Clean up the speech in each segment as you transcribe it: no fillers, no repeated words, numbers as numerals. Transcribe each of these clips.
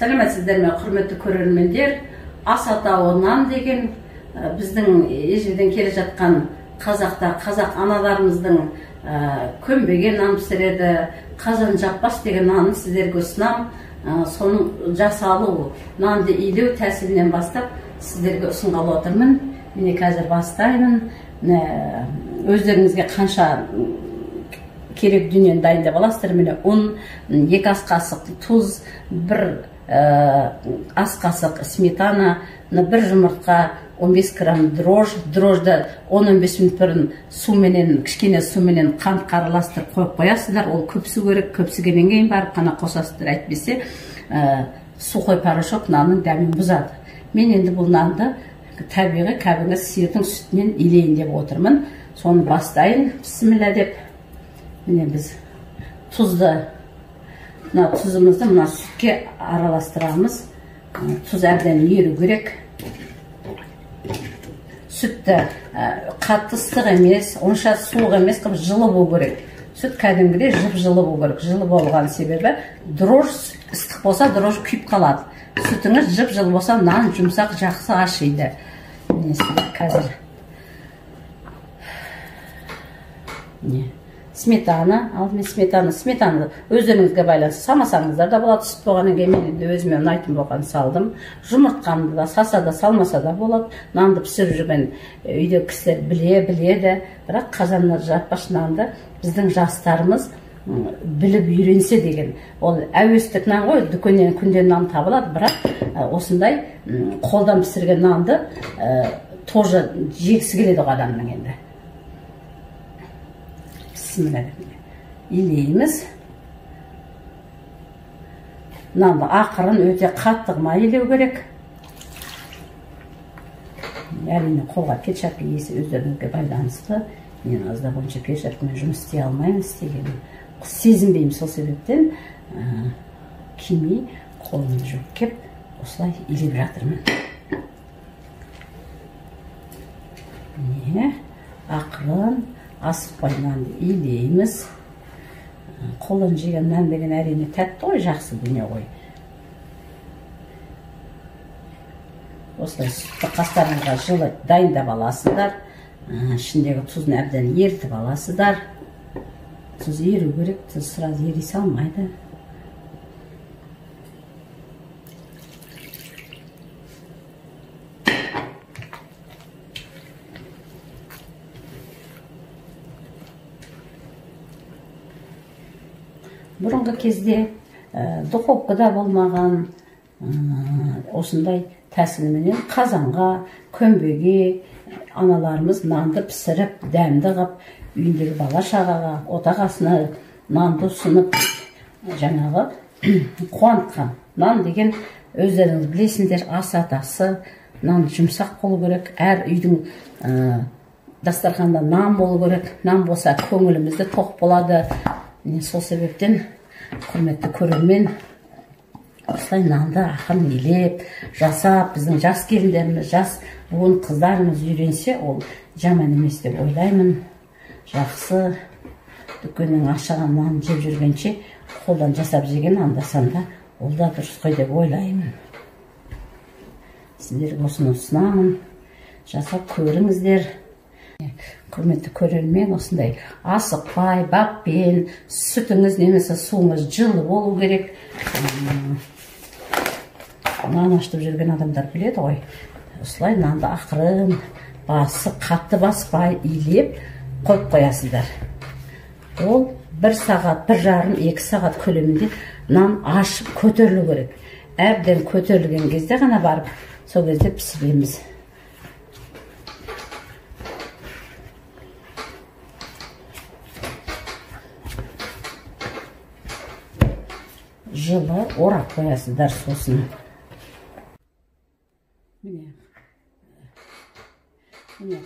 Сәлеметсіздер ме, құрметті көрермендер? Ас атауы нан деген біздің ежелден келе жатқан қазақта қазақ аналарымыздың көмбеге нан пісіреді, қазан жаппас деген нанын сіздерге ұсынам. Соның жасалу, нанды илеу тәсілінен бастап сіздерге ұсынғалы отырмын. Міне қазір бастаймын. Өздеріңізге қанша керек дүниені дайындап аласыздар. Міне ұн, 2 ас қасық тұз, 1 ас қасық сметана, 1 жұмыртқа, 15 грамм дрож. Дрожды 10-15 минут бұрын суменен, кішкене суменен қант араластырып қойып қоясыздар. Ол көпсі керек, көпсігеннен кейін барып қана қосасыздар. Әйтпесе сухой порошок нанның дәмін бұзады. Мен енді бұл нанды табиғи кәдімгі сиырдың сүтінен илейін деп отырмын. Соны бастайын, бісміллә деп. Міне біз тұзымызды мына сүтке араластырамыз. Тұз әбден еру керек. Сүтті қатты ыстық емес, онша суық емес, жылы болу керек. Сүт кәдімгідей жылы болу керек. Жылы болған себебі дрож ыстық болса, дрож күйіп қалады. Сүтіңіз жылы болса, нан жұмсақ жақсы ашиды. Қазір сметана, алдымен сметаны өздеріңізге байланысты салмасаңыздар да болады. Сүт болғаннан кейін мен өзіме ұнайтын болған салдым. Жұмыртқаны да салса да салмаса да болады. Нанды пісіріп жүрген үйде кісілер біледі. Бірақ қазанына жаппаш нанды біздің жастарымыз біліп үйренсе деген. Ол әуестік нан ғой, дүкеннен күнде нан табылады, бірақ осындай қолдан пісірген нанды тоже жегісі келеді адамның енді. Илейміз. Нанды ақырын өте қаттығыма илеу керек. Әрине қолға перчатка иесі өздеріңізге байланысты. Мен азда бойынша перчаткамен жұмыс істей алмаймын, істегенім сезінбеймін. Сол себептен кимей қолымды жуып кеп осылай илеп жатырмын. Ақырын асықпай нанды илейміз. Қолын жеген нан деген әрине тәтті ғой, жақсы дүние ғой. Осылай сүтті қастарыңызға жылы дайындап аласыздар. Ішіндегі тұзын әбден ертіп аласыздар. Тұз еру керек, тұз сразу ери салмайды. Бұрынғы кезде духовкада болмаған осындай тәсілменен қазанға, көмбеге аналарымыз нанды пісіріп, дәмді қып, үйіндегі бала шағаға, отағасына нанды ұсынып, жаңағы қуантқан. Нан деген өздеріңіз білесіңдер, ас атасы, нан жұмсақ болу керек. Әр үйдің дастарханда нан болу керек. Нан болса көңілімізді тоқ болады. Сол себептен құрметті көрермен, осылай нанды ақырын илеп, жасап, біздің жас келіндеріміз, жас буын қыздарымыз үйренсе, ол жаман емес деп ойлаймын. Жақсы, дүкеннен ашаған нан жеп жүргенше, қолдан жасап жеген анда-санда, ол да дұрыс қой деп ойлаймын. Сіздерге осыны ұсынамын, жасап көріңіздер. Құрметті көрермен, осындай асықпай, баппен, сүтіңіз немесе суыңыз жылы болу керек. Нан ашытып жүрген адамдар біледі ғой. Осылай нанды ақырын, қатты баспай, илеп қойып қоясыздар. Ол 1 сағат, 1 жарым, 2 сағат көлемінде нан ашып көтерілу керек. Әбден көтерілген кезде ғана барып, сол кезде пісіреміз. Жылы орап қоясыздар сосын. Міне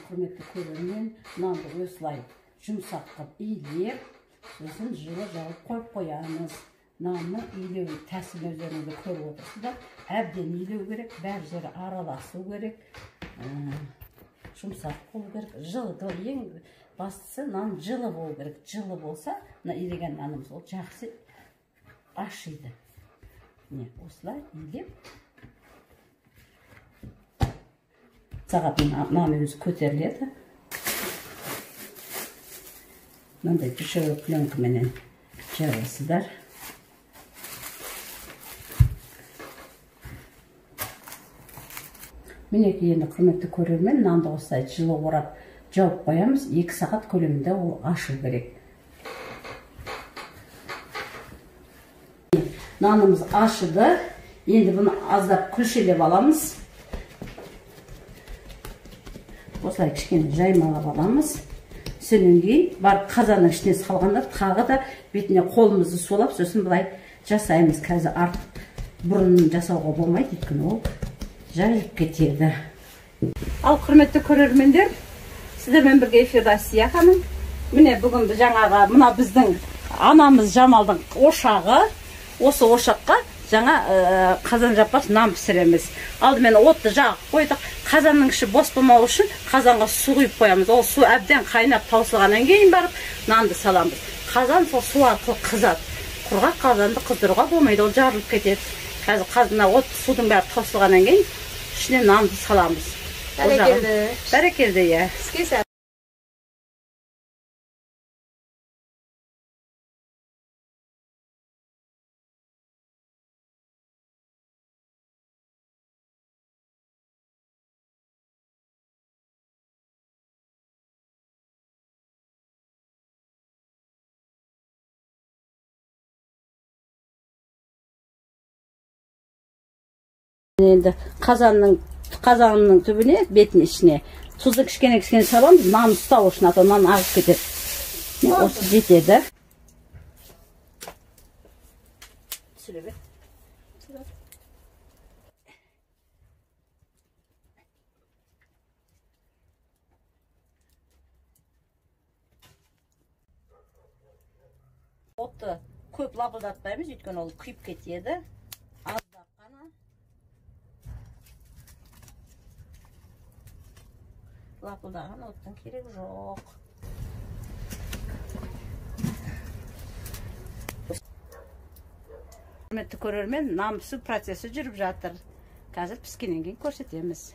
құрметті көрермен, нанды осылай жұмсақ қып илеп, сосын жылы жауып қойып қоямыз. Нанның илеу тәсілін өздеріңізді көріп отырсыздар. Әбден илеу керек, бәр жері араласу керек, жұмсақ болу керек. Жылы, ең бастысы нан жылы болу керек. Жылы болса, илеген нанымыз ол жақсы ашиды. осылай елеп сағаттың наны өзі көтеріледі. Мындай душевый пленкаменен жабасыздар. Мінеки енді құрметті көрермен, нанды осылай жылы орап жауып қоямыз. 2 сағат көлемінде ол ашу керек. Нанымыз ашыды. Енді бұны аздап күлшелеп аламыз. Осылай кішкене жаймалап аламыз. Сонан кейін барып қазанның ішіне салғанда тағы да бетіне қолымызды солап, сосын былай жасаймыз. Қазір артық бұрынын жасауға болмайды, өйткені ол жарып кетеді. Ал құрметті көрермендер, сіздермен бірге эфирда Асия ханым. Міне бүгін жаңаға мына біздің анамыз Жамалдың ошағы. Осы ошаққа жаңа қазан жаппас нан пісіреміз. Алдымен отты жағып қойдық. Қазанның іші бос болмау үшін қазанға су құйып қоямыз. Ол су әбден қайнап таусылғаннан кейін барып нанды саламыз. Қазан сол су арқылы қызады. Құрғақ қазанды қыздыруға болмайды, ол жарылып кетеді. Қазір қазына от судың бәрі таусылғаннан кейін ішіне нанды саламыз. Бәрекелді. Бәрекелді, иә. Енді қазанның түбіне, бетінің ішіне тұзды кішкене саламыз, нан ұстау үшін, ата нан ағып кетеді. Осы жетеді. Түсіре. Отты көп лапылдатпаймыз, өйткені ол күйіп кетеді. Аздап қана. Лапылдаған оттың керек жоқ. Құрметті көрермен, нан пісу процесі жүріп жатыр. Қазір піскеннен кейін көрсетеміз.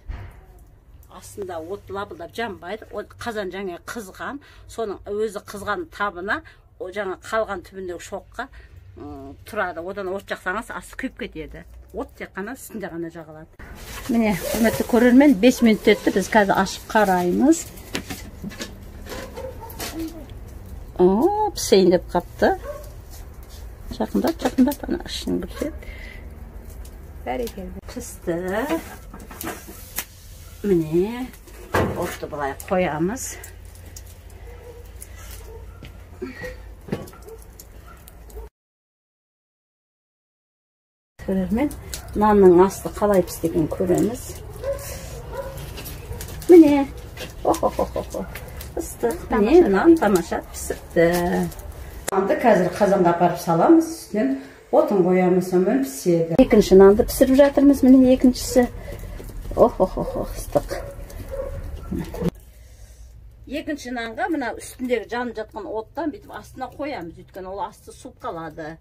Астында от лапылдап жанбайды. Қазан жаңа қызған, соның өзі қызған табына, жаңа қалған түбіндегі шоққа тұрады. Одан от жақсаңыз асты күйіп кетеді. От тек қана үстінде ғана жағылады. Міне, құрметті көрермен, 5 минут өтті, біз қазір ашып қараймыз. Пісейін деп қапты. Жақындап, ана ішін көрсет. Бәрекелді. Пісті. Міне, отты былай қоямыз. Көрермен, нанның асты қалай пістеген көреміз. Міне, ыстық, міне, нан тамаша пісіпті. Нанды қазір қазанға апарып саламыз, үстінен отын қоямыз, сонымен піседі. Екінші нанды пісіріп жатырмыз, міне екіншісі. Ыстық. Екінші нанға мына үстіндегі жанып жатқан оттан бүйтіп астына қоямыз, өйткені ол асты суып қалады.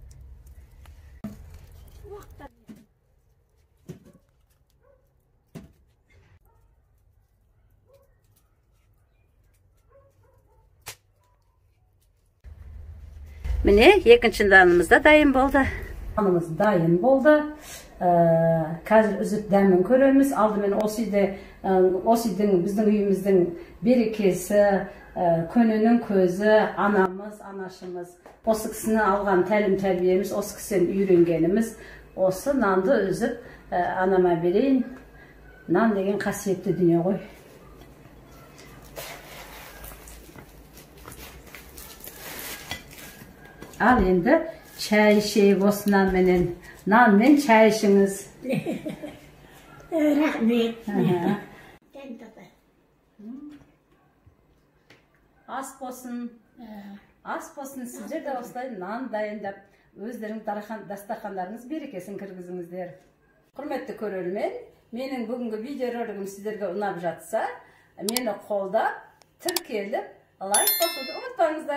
Міне, екінші нанымыз да дайын болды. Нанымыз дайын болды. Қазір үзіп дәмін көреміз. Алдымен осы үйдің, біздің үйіміздің берекесі, көнінің көзі, анамыз, анашымыз. Осы кісіні алған тәлім тәрбиеміз, осы кісіден үйренгеніміз. Осы нанды үзіп анама берейін. Нан деген қасиетті дүние ғой. Ал енді чай ішейік осы нанменен. Нанмен чай ішіңіз. Рахмет. Ас болсын. Ас болсын, сіздер де осылай нан дайындап, өздерің дастархандарыңыз берекесін кіргізіңіздер. Құрметті көрермен, менің бүгінгі видеоролигім сіздерге ұнап жатса, мені қолдап, тіркеліп, лайк басуды ұмытпаңыздар.